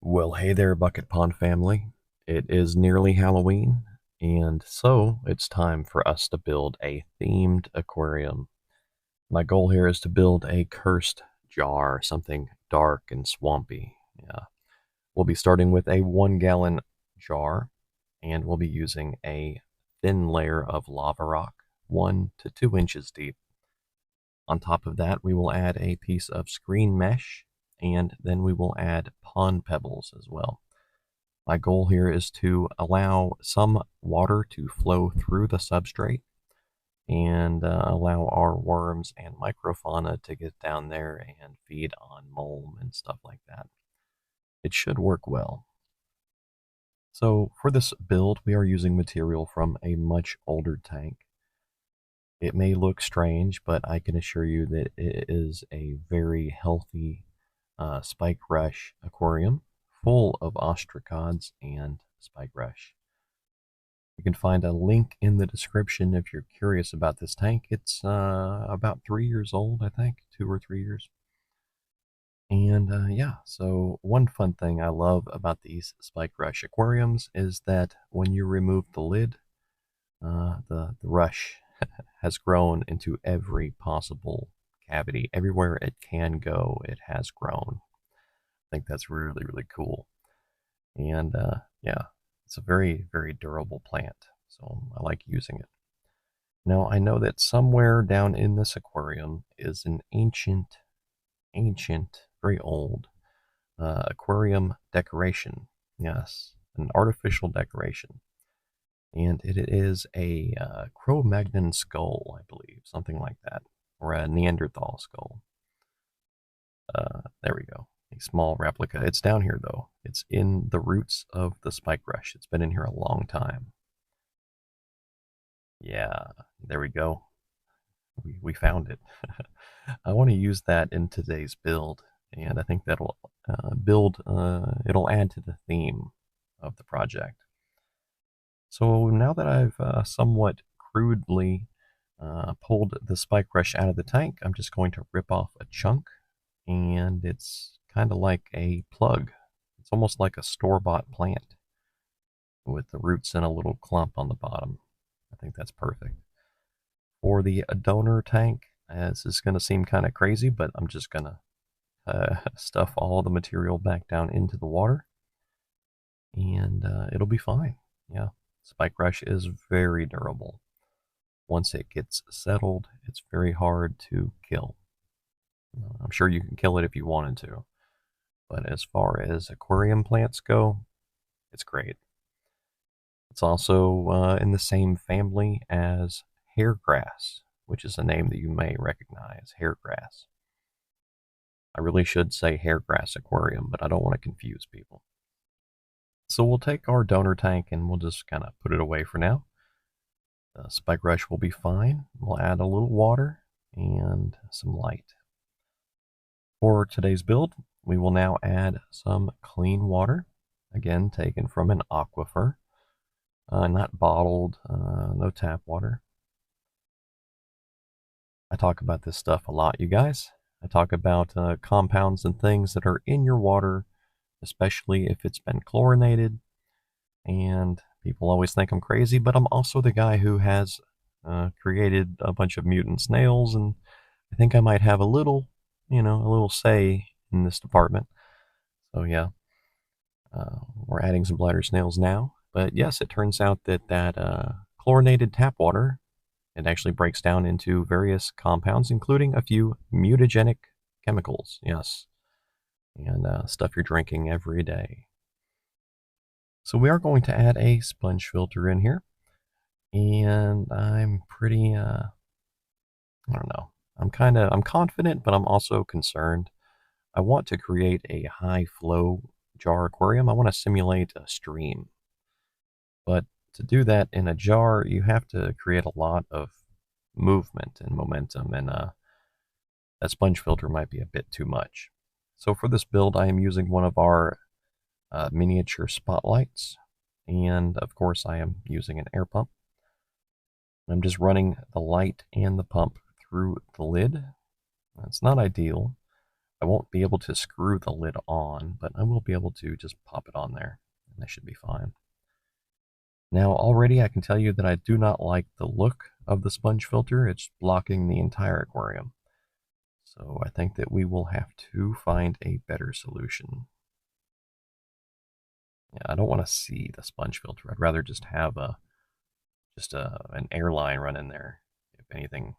Well, hey there, Bucket Pond family. It is nearly Halloween, and so it's time for us to build a themed aquarium. My goal here is to build a cursed jar, something dark and swampy. Yeah. We'll be starting with a 1 gallon jar, and we'll be using a thin layer of lava rock, 1 to 2 inches deep. On top of that, we will add a piece of screen mesh, and then we will add pond pebbles as well. My goal here is to allow some water to flow through the substrate and allow our worms and microfauna to get down there and feed on mold and stuff like that. It should work well. So for this build, we are using material from a much older tank. It may look strange, but I can assure you that it is a very healthy spike rush aquarium full of ostracods and spike rush. You can find a link in the description if you're curious about this tank. It's about 3 years old, I think, 2 or 3 years. And yeah, so one fun thing I love about these Spike Rush aquariums is that when you remove the lid, the rush has grown into every possible cavity. Everywhere it can go, it has grown. I think that's really, really cool. And yeah, it's a very, very durable plant. So I like using it. Now, I know that somewhere down in this aquarium is an ancient, very old aquarium decoration. Yes, an artificial decoration. And it is a Cro-Magnon skull, I believe, something like that, or a Neanderthal skull. There we go. A small replica. It's down here, though. It's in the roots of the spike rush. It's been in here a long time. Yeah, there we go. We found it. I want to use that in today's build, and I think that'll it'll add to the theme of the project. So now that I've somewhat crudely pulled the spike rush out of the tank, I'm just going to rip off a chunk, and it's kind of like a plug. It's almost like a store-bought plant with the roots in a little clump on the bottom. I think that's perfect. For the donor tank, this is going to seem kind of crazy, but I'm just going to stuff all the material back down into the water, and it'll be fine. Yeah, spike rush is very durable. Once it gets settled, it's very hard to kill. I'm sure you can kill it if you wanted to, but as far as aquarium plants go, it's great. It's also in the same family as hairgrass, which is a name that you may recognize, hairgrass. I really should say hairgrass aquarium, but I don't want to confuse people. So we'll take our donor tank and we'll just kind of put it away for now. The spike rush will be fine. We'll add a little water and some light. For today's build, we will now add some clean water, again taken from an aquifer, not bottled, no tap water. I talk about this stuff a lot, you guys. I talk about compounds and things that are in your water, especially if it's been chlorinated. And people always think I'm crazy, but I'm also the guy who has created a bunch of mutant snails, and I think I might have a little, a little say in this department. So yeah, we're adding some bladder snails now. But yes, it turns out that chlorinated tap water, it actually breaks down into various compounds, including a few mutagenic chemicals. Yes, and stuff you're drinking every day. So we are going to add a sponge filter in here, and I'm pretty, I don't know. I'm confident, but I'm also concerned. I want to create a high flow jar aquarium. I want to simulate a stream. But to do that in a jar, you have to create a lot of movement and momentum, and that sponge filter might be a bit too much. So for this build, I am using one of our miniature spotlights, and of course I am using an air pump. I'm just running the light and the pump through the lid. It's not ideal, I won't be able to screw the lid on, but I will be able to just pop it on there, and that should be fine. Now, already I can tell you that I do not like the look of the sponge filter. It's blocking the entire aquarium. So I think that we will have to find a better solution. Yeah, I don't want to see the sponge filter. I'd rather just have an airline run in there. If anything,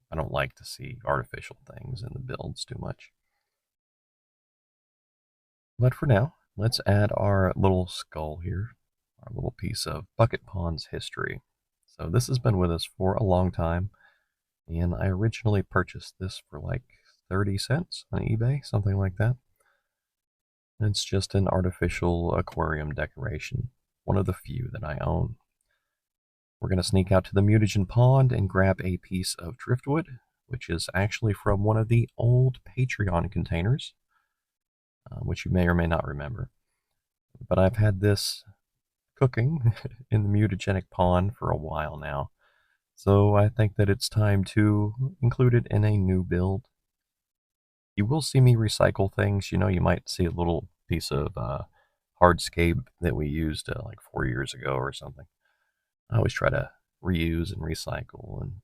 I don't like to see artificial things in the builds too much. But for now, let's add our little skull here, our little piece of Bucket Pond's history. So this has been with us for a long time, and I originally purchased this for like 30 cents on eBay, something like that. It's just an artificial aquarium decoration, one of the few that I own. We're going to sneak out to the mutagen pond and grab a piece of driftwood, which is actually from one of the old Patreon containers, which you may or may not remember. But I've had this cooking in the mutagenic pond for a while now, so I think that it's time to include it in a new build. You will see me recycle things. You might see a little piece of hardscape that we used like 4 years ago or something. I always try to reuse and recycle, and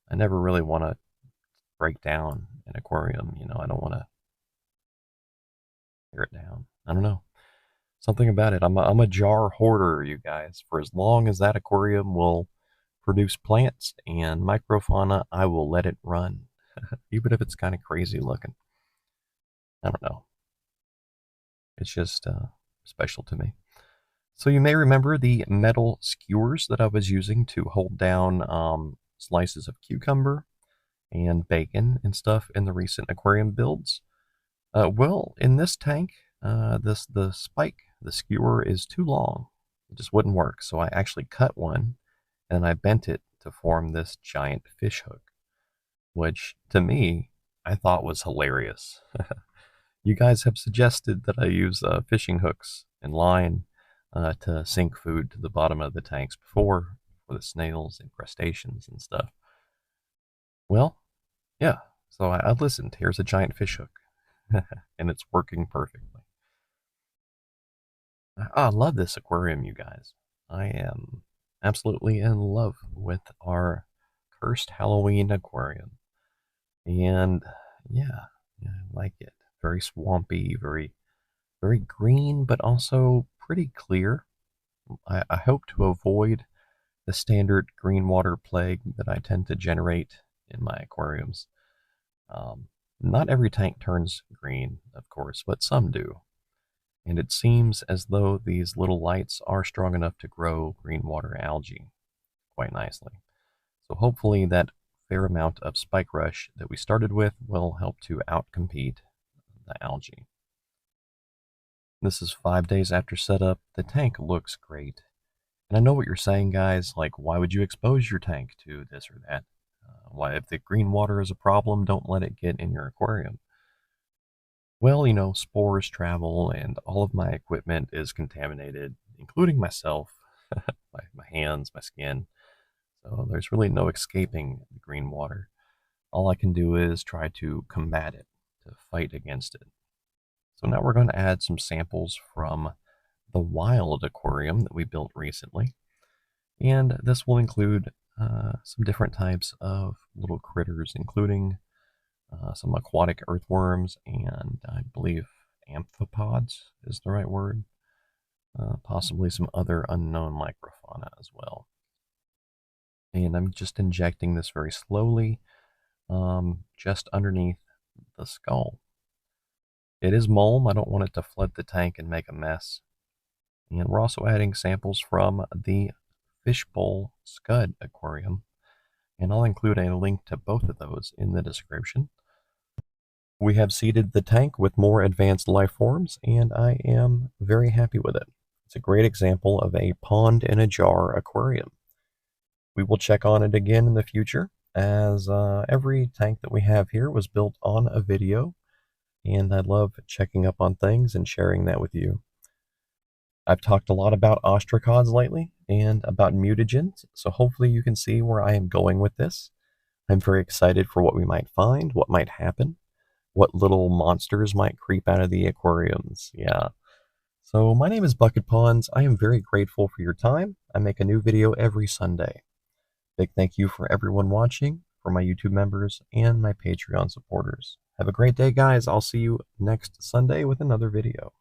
I never really want to break down an aquarium. I don't want to tear it down. I don't know. Something about it. I'm a jar hoarder, you guys. For as long as that aquarium will produce plants and microfauna, I will let it run, even if it's kind of crazy looking. I don't know. It's just special to me. So you may remember the metal skewers that I was using to hold down slices of cucumber and bacon and stuff in the recent aquarium builds. Well, in this tank, the skewer is too long. It just wouldn't work. So I actually cut one and I bent it to form this giant fish hook, which to me, I thought was hilarious. You guys have suggested that I use fishing hooks and line to sink food to the bottom of the tanks before for the snails and crustaceans and stuff. Well, yeah, so I listened. Here's a giant fish hook, and it's working perfectly. I love this aquarium, you guys. I am absolutely in love with our cursed Halloween aquarium. And yeah, I like it. Very swampy, very green, but also pretty clear. I hope to avoid the standard green water plague that I tend to generate in my aquariums. Not every tank turns green, of course, but some do. And it seems as though these little lights are strong enough to grow green water algae quite nicely. So hopefully that fair amount of spike rush that we started with will help to outcompete the algae. This is 5 days after setup. The tank looks great. And I know what you're saying, guys, like, why would you expose your tank to this or that? Why, if the green water is a problem, don't let it get in your aquarium. Well, spores travel and all of my equipment is contaminated, including myself, my hands, my skin. So there's really no escaping the green water. All I can do is try to combat it, to fight against it. So now we're going to add some samples from the wild aquarium that we built recently. And this will include some different types of little critters, including some aquatic earthworms, and I believe amphipods is the right word. Possibly some other unknown microfauna as well. And I'm just injecting this very slowly, just underneath the skull. It is mulm. I don't want it to flood the tank and make a mess. And we're also adding samples from the Fishbowl Scud Aquarium, and I'll include a link to both of those in the description. We have seeded the tank with more advanced life forms, and I am very happy with it. It's a great example of a pond in a jar aquarium. We will check on it again in the future, as every tank that we have here was built on a video, and I love checking up on things and sharing that with you. I've talked a lot about ostracods lately and about mutagens, so hopefully you can see where I am going with this. I'm very excited for what we might find, what might happen. what little monsters might creep out of the aquariums. Yeah. So my name is Bucket Ponds. I am very grateful for your time. I make a new video every Sunday. Big thank you for everyone watching, for my YouTube members, and my Patreon supporters. Have a great day, guys. I'll see you next Sunday with another video.